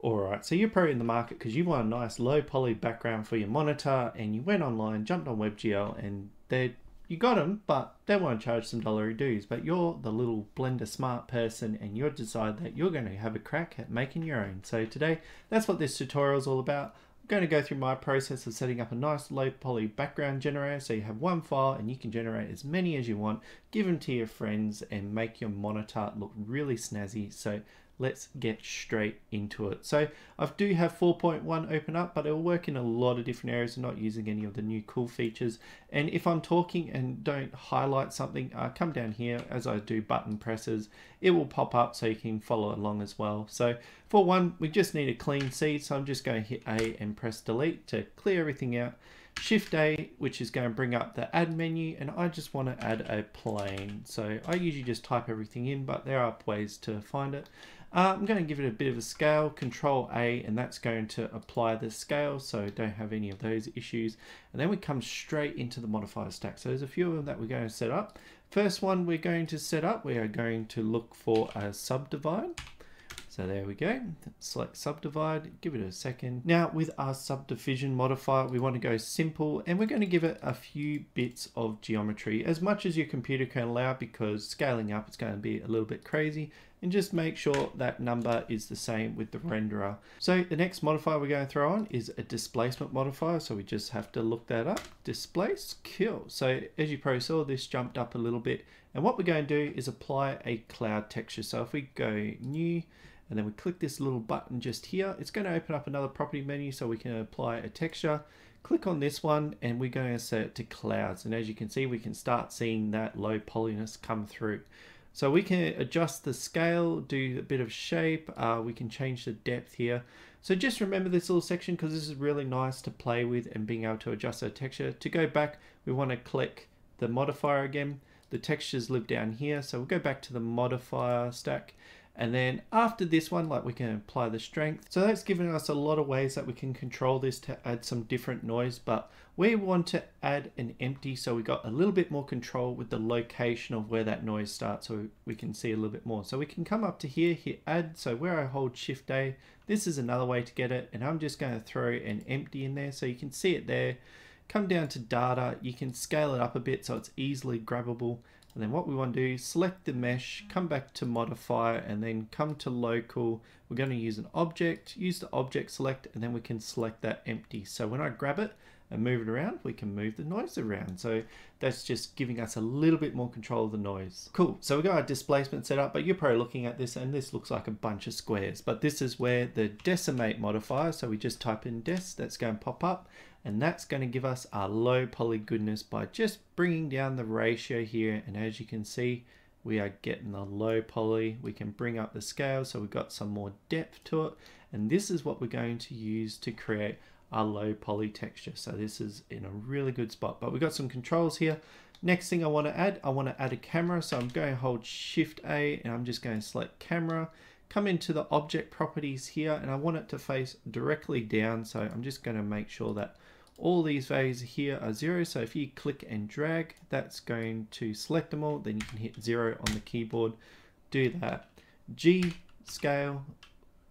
Alright, so you're probably in the market because you want a nice low poly background for your monitor, and you went online, jumped on WebGL, and you got them, but they want to charge some $1 dues. But you're the little Blender smart person, and you've decided that you're going to have a crack at making your own. So today, that's what this tutorial is all about. I'm going to go through my process of setting up a nice low poly background generator, so you have one file and you can generate as many as you want, give them to your friends, and make your monitor look really snazzy. So let's get straight into it. So I do have 4.1 open up, but it'll work in a lot of different areas. I'm not using any of the new cool features. And if I'm talking and don't highlight something, come down here as I do button presses, it will pop up so you can follow along as well. So for one, we just need a clean seed. So I'm just going to hit A and press delete to clear everything out. Shift A, which is going to bring up the add menu, and I just want to add a plane. So I usually just type everything in, but there are ways to find it. I'm going to give it a bit of a scale, Control A, and that's going to apply the scale, so don't have any of those issues. And then we come straight into the modifier stack. So there's a few of them that we're going to set up. First one we're going to set up, we are going to look for a subdivide. So there we go, select subdivide, give it a second. Now with our subdivision modifier, we want to go simple, and we're going to give it a few bits of geometry, as much as your computer can allow, because scaling up it's going to be a little bit crazy, and just make sure that number is the same with the renderer. So the next modifier we're going to throw on is a displacement modifier, so we just have to look that up. Displace, cool. So as you probably saw, this jumped up a little bit, and what we're going to do is apply a cloud texture. So if we go new, and then we click this little button just here, it's going to open up another property menu so we can apply a texture. Click on this one and we're going to set it to clouds. And as you can see, we can start seeing that low polyness come through. So we can adjust the scale, do a bit of shape, we can change the depth here. So just remember this little section because this is really nice to play with and being able to adjust our texture. To go back, we want to click the modifier again. The textures live down here. So we'll go back to the modifier stack. And then after this one, like, we can apply the strength. So that's given us a lot of ways that we can control this to add some different noise, but we want to add an empty, so we got a little bit more control with the location of where that noise starts, so we can see a little bit more. So we can come up to here, hit add. So where I hold Shift A, this is another way to get it. And I'm just going to throw an empty in there so you can see it there. Come down to data, you can scale it up a bit so it's easily grabbable. And then what we want to do is select the mesh, come back to modifier, and then come to local. We're going to use an object, use the object select, and then we can select that empty. So when I grab it and move it around, we can move the noise around. So that's just giving us a little bit more control of the noise. Cool, so we got our displacement set up, but you're probably looking at this and this looks like a bunch of squares, but this is where the Decimate modifier, so we just type in dec, that's going to pop up, and that's going to give us our low poly goodness by just bringing down the ratio here. And as you can see, we are getting the low poly. We can bring up the scale, so we've got some more depth to it, and this is what we're going to use to create our low poly texture. So this is in a really good spot, but we've got some controls here. Next thing I want to add a camera. So I'm going to hold Shift A and I'm just going to select camera, come into the object properties here, and I want it to face directly down. So I'm just going to make sure that all these values here are 0. So if you click and drag, that's going to select them all. Then you can hit 0 on the keyboard, do that. G scale,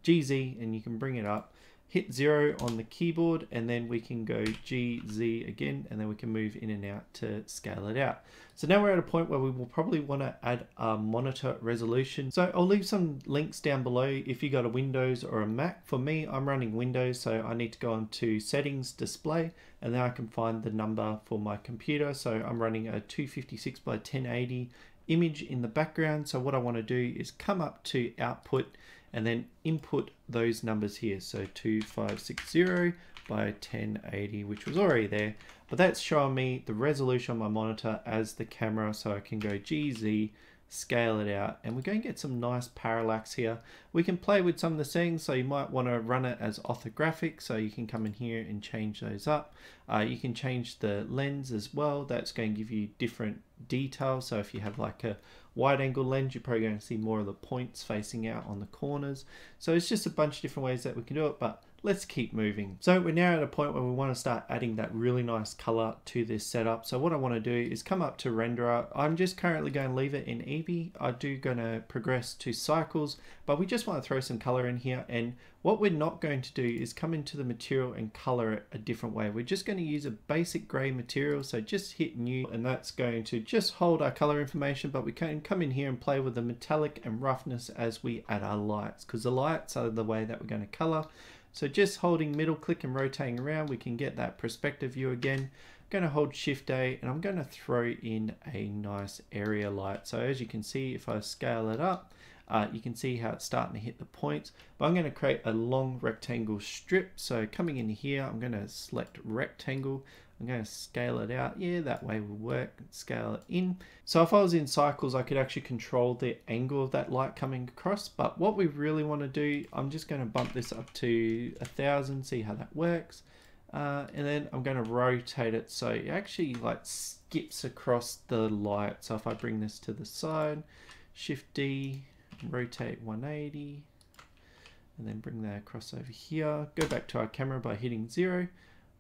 GZ, and you can bring it up. Hit 0 on the keyboard, and then we can go GZ again, and then we can move in and out to scale it out. So now we're at a point where we will probably want to add a monitor resolution. So I'll leave some links down below if you got a Windows or a Mac. For me, I'm running Windows, so I need to go on to settings, display, and then I can find the number for my computer. So I'm running a 256 by 1080 image in the background. So what I want to do is come up to output and then input those numbers here. So 2560 by 1080, which was already there, but that's showing me the resolution on my monitor as the camera. So I can go GZ, scale it out, and we're going to get some nice parallax here. We can play with some of the settings, so you might want to run it as orthographic, so you can come in here and change those up. You can change the lens as well. That's going to give you different details. So if you have like a wide angle lens, you're probably going to see more of the points facing out on the corners. So it's just a bunch of different ways that we can do it, but let's keep moving. So we're now at a point where we want to start adding that really nice color to this setup. So what I want to do is come up to renderer. I'm just currently going to leave it in Eevee. I do going to progress to cycles, but we just want to throw some color in here. And what we're not going to do is come into the material and color it a different way. We're just going to use a basic gray material. So just hit new, and that's going to just hold our color information, but we can come in here and play with the metallic and roughness as we add our lights, because the lights are the way that we're going to color. So just holding middle click and rotating around, we can get that perspective view again. I'm going to hold Shift A, and I'm going to throw in a nice area light. So as you can see, if I scale it up, you can see how it's starting to hit the points. But I'm going to create a long rectangle strip. So coming in here, I'm going to select rectangle. I'm going to scale it out. Yeah, that way will work. Scale it in. So if I was in cycles, I could actually control the angle of that light coming across. But what we really want to do, I'm just going to bump this up to 1000, see how that works. And then I'm going to rotate it so it actually like skips across the light. So if I bring this to the side, Shift D, rotate 180, and then bring that across over here. Go back to our camera by hitting 0.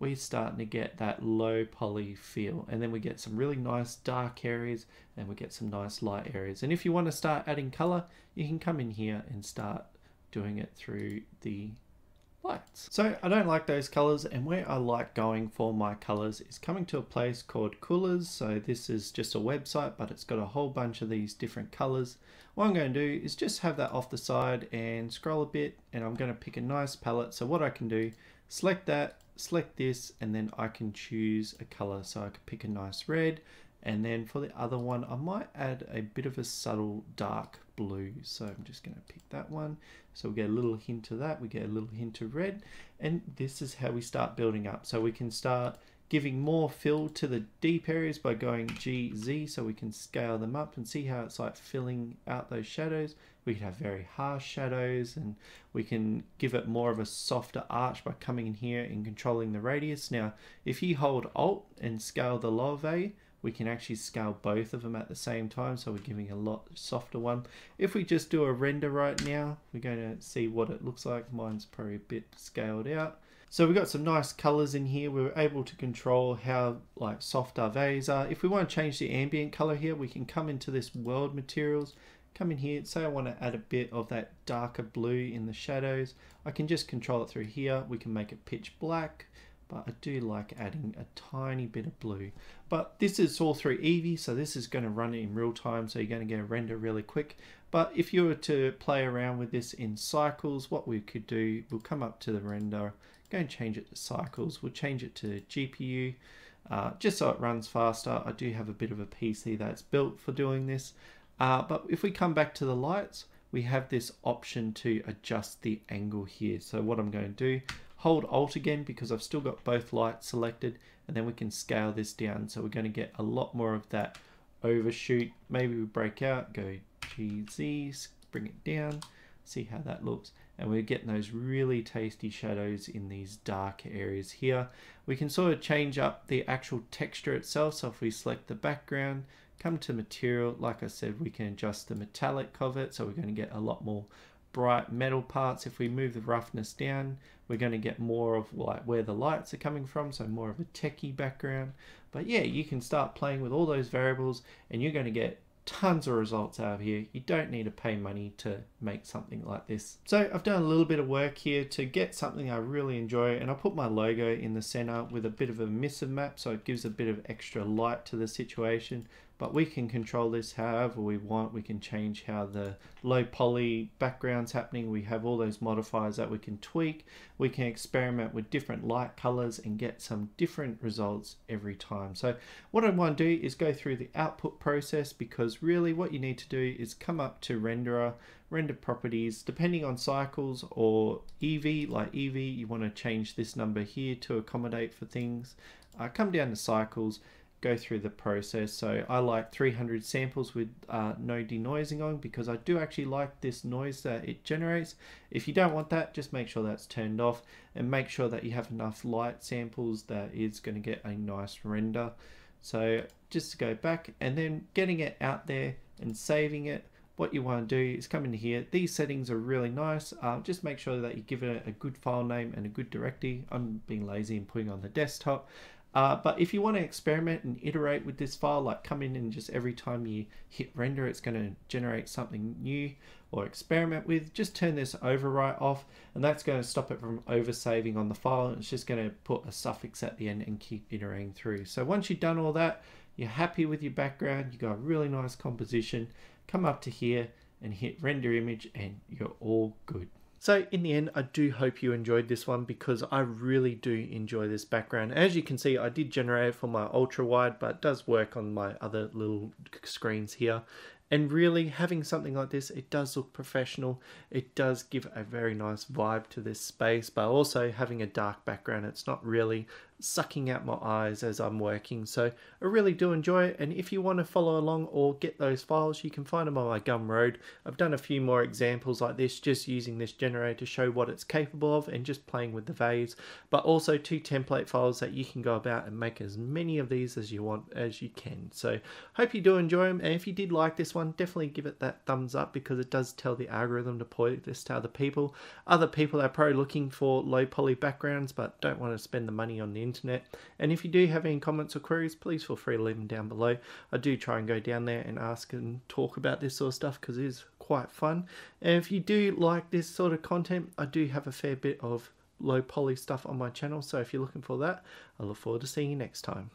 We're starting to get that low poly feel, and then we get some really nice dark areas, and we get some nice light areas. And if you want to start adding color, you can come in here and start doing it through the lights. So I don't like those colors, and where I like going for my colors is coming to a place called Coolers. So this is just a website, but it's got a whole bunch of these different colors. What I'm going to do is just have that off the side and scroll a bit, and I'm going to pick a nice palette. So what I can do, select that, select this, and then I can choose a color. So I could pick a nice red, and then for the other one I might add a bit of a subtle dark blue. So I'm just going to pick that one. So we get a little hint of that, we get a little hint of red, and this is how we start building up. So we can start giving more fill to the deep areas by going GZ, so we can scale them up and see how it's like filling out those shadows. We can have very harsh shadows, and we can give it more of a softer arch by coming in here and controlling the radius. Now, if you hold Alt and scale the lower value, we can actually scale both of them at the same time, so we're giving a lot softer one. If we just do a render right now, we're going to see what it looks like. Mine's probably a bit scaled out. So we've got some nice colors in here. We were able to control how like soft our values are. If we want to change the ambient color here, we can come into this world materials, come in here, say I want to add a bit of that darker blue in the shadows. I can just control it through here. We can make it pitch black, but I do like adding a tiny bit of blue. But this is all through Eevee, so this is going to run it in real time, so you're going to get a render really quick. But if you were to play around with this in cycles, what we could do, we'll come up to the render, go and change it to cycles. We'll change it to GPU, just so it runs faster. I do have a bit of a PC that's built for doing this. But if we come back to the lights, we have this option to adjust the angle here. So what I'm going to do, hold Alt again because I've still got both lights selected, and then we can scale this down. So we're going to get a lot more of that overshoot. Maybe we break out, go GZ, bring it down, see how that looks. And we're getting those really tasty shadows in these dark areas here. We can sort of change up the actual texture itself. So if we select the background, come to material, like I said, we can adjust the metallic of it. So we're going to get a lot more bright metal parts. If we move the roughness down, we're going to get more of like where the lights are coming from, so more of a techie background. But yeah, you can start playing with all those variables, and you're going to get tons of results out of here. You don't need to pay money to make something like this. So I've done a little bit of work here to get something I really enjoy, and I put my logo in the center with a bit of a emissive map, so it gives a bit of extra light to the situation. But we can control this however we want. We can change how the low poly background's happening. We have all those modifiers that we can tweak. We can experiment with different light colors and get some different results every time. So what I want to do is go through the output process, because really what you need to do is come up to renderer, render properties, depending on cycles or Eevee, like Eevee, you want to change this number here to accommodate for things. Come down to cycles, go through the process. So I like 300 samples with no denoising on, because I do actually like this noise that it generates. If you don't want that, just make sure that's turned off, and make sure that you have enough light samples that is going to get a nice render. So just to go back and then getting it out there and saving it, what you want to do is come into here. These settings are really nice. Just make sure that you give it a good file name and a good directory. I'm being lazy and putting on the desktop. But if you want to experiment and iterate with this file, like come in and just every time you hit render, it's going to generate something new or experiment with, just turn this overwrite off, and that's going to stop it from oversaving on the file. It's just going to put a suffix at the end and keep iterating through. So once you've done all that, you're happy with your background, you got a really nice composition, come up to here and hit render image and you're all good. So in the end, I do hope you enjoyed this one because I really do enjoy this background. As you can see, I did generate it for my ultra wide, but it does work on my other little screens here. And really having something like this, it does look professional. It does give a very nice vibe to this space, but also having a dark background, it's not really sucking out my eyes as I'm working. So I really do enjoy it. And if you want to follow along or get those files, you can find them on my Gumroad. I've done a few more examples like this, just using this generator to show what it's capable of and just playing with the values, but also 2 template files that you can go about and make as many of these as you want as you can. So hope you do enjoy them. And if you did like this one, definitely give it that thumbs up because it does tell the algorithm to point this to other people. Other people are probably looking for low poly backgrounds but don't want to spend the money on the internet. And if you do have any comments or queries, please feel free to leave them down below. I do try and go down there and ask and talk about this sort of stuff because it is quite fun. And if you do like this sort of content, I do have a fair bit of low poly stuff on my channel, so if you're looking for that, I look forward to seeing you next time.